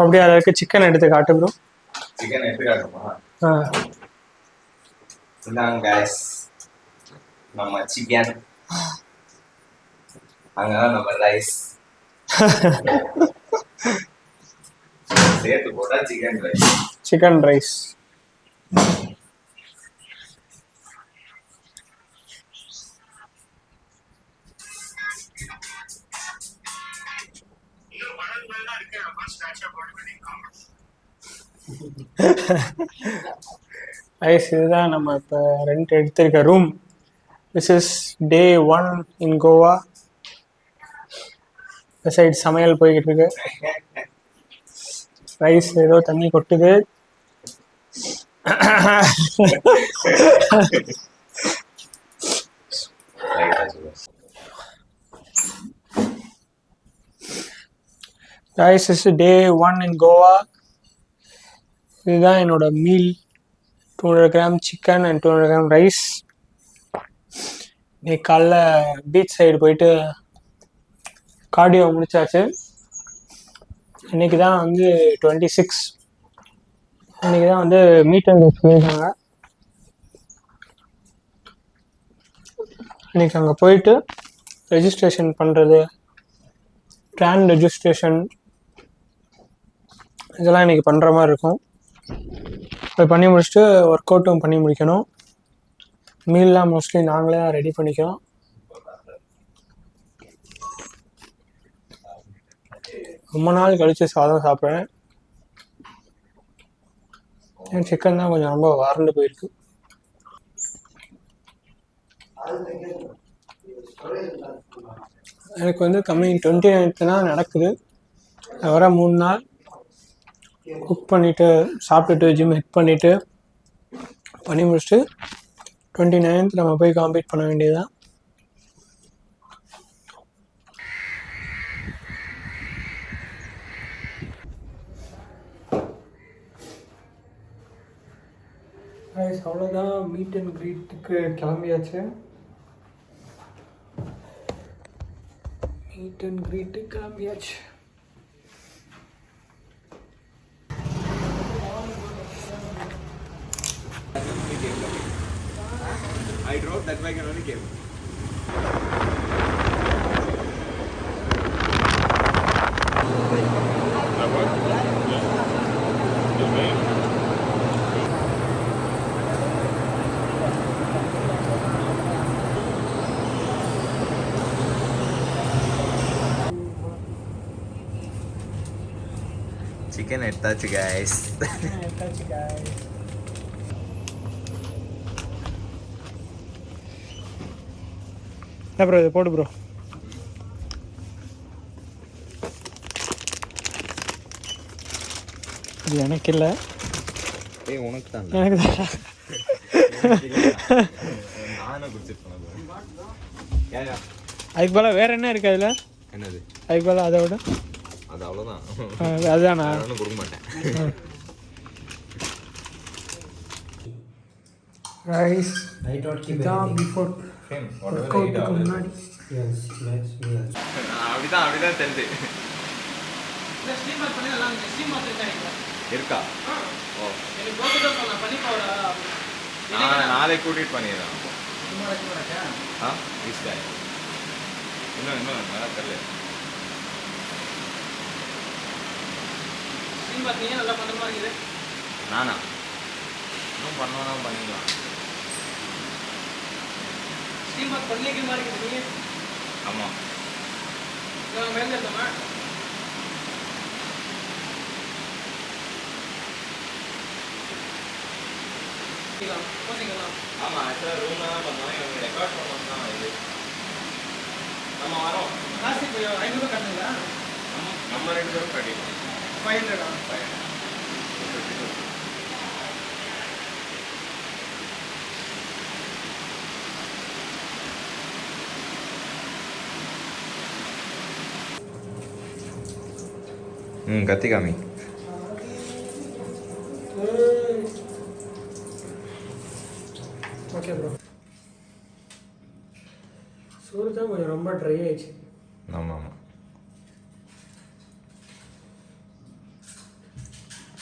அப்படியே அதற்கு சிக்கன் எடுத்து காட்டு ப்ரோ. சிக்கன் எடுத்து காட்டுமா? இந்தாங்க गाइस, நம்ம சிக்கன். அங்கதான் நம்ம ரைஸ். சேர்த்து போட்டா chicken rice. Chicken rice. Rice இதுதான் நம்ம இப்போ ரெண்ட் எடுத்திருக்க ரூம். திஸ் இஸ் டே 1 இன் கோவா. இந்த சைடு சமையல் போய்கிட்டு இருக்கு. ரைஸ் ஏதோ தண்ணி கொட்டுது. ரைஸ் இஸ் டே 1 இன் கோவா. இதுதான் என்னோட meal. 200 gram chicken and 200 gram rice. இன்னைக்கு காலைல பீச் சைடு போயிட்டு கார்டியோ முடிச்சாச்சு. இன்னைக்கு தான் வந்து 26. இன்னைக்கு தான் வந்து மீட் அண்ட் கிரீட் பண்ணியிருக்காங்க. இன்னைக்கு அங்கே போயிட்டு ரெஜிஸ்ட்ரேஷன் பண்ணுறது, ட்ரான் ரெஜிஸ்ட்ரேஷன் இதெல்லாம் இன்னைக்கு பண்ணுற மாதிரி இருக்கும். போய் பண்ணி முடிச்சுட்டு ஒர்க் அவுட்டும் பண்ணி முடிக்கணும். மீல்லாம் மோஸ்ட்லி நாங்களே தான் ரெடி பண்ணிக்கிறோம். ரொம்ப நாள் கழித்து சாதம் சாப்பிட்றேன். என் சிக்கன் தான் கொஞ்சம் ரொம்ப வறண்டு போயிருக்கு. எனக்கு வந்து கம்மிங் 29th தான் நடக்குது. வர 3 நாள் குக் பண்ணிவிட்டு சாப்பிட்டுட்டு ஜிம் ஹிட் பண்ணிவிட்டு பண்ணி முடிச்சுட்டு 29th நம்ம போய் காம்பீட் பண்ண வேண்டியதுதான். அவ்வளோதான், மீட் அண்ட் கிரீட்டுக்கு கிளம்பியாச்சு. மீட் அண்ட் கிரீட்டுக்கு கிளம்பியாச்சு. I drove that bike and only came. Chicken எடுத்தாச்சு guys. ப்ரோ இது போடு ப்ரோ. இது எனக்கு இல்லை. உனக்கு தான். எனக்கு தான். அதுக்கு போல வேற என்ன இருக்கு அதில்? என்னது அதுக்கு போல அதை விட அது அவ்வளோதான். அதுதானா? ஒன்றும் கொடுக்க மாட்டேன். ரைஸ் தான் பிஃபோர் ஒர்க் அவுட்டுக்கு முன்னாடி. அப்படிதான் தெரிஞ்சு இருக்கா? ஓ நாளை கூட்டிகிட்டு பண்ணிடுறேன். இன்னும் நல்லா தெரியல. நானா இன்னும் பண்ணுவேன்னா பண்ணிக்கலாம். ஆமாம் ஆமாம் ஆக்சுவலாக ரூம்ல தான் பண்ணுவோம். இவங்க ரெக்கார்ட் பண்ணணும் தான் இது. நம்ம வரோம். நம்ம 2 பேரும் கட்டிடுவோம். 500. கத்தி காமி. Okay bro. சோறு தான் கொஞ்சம் ரொம்ப ட்ரை ஆயிடுச்சு.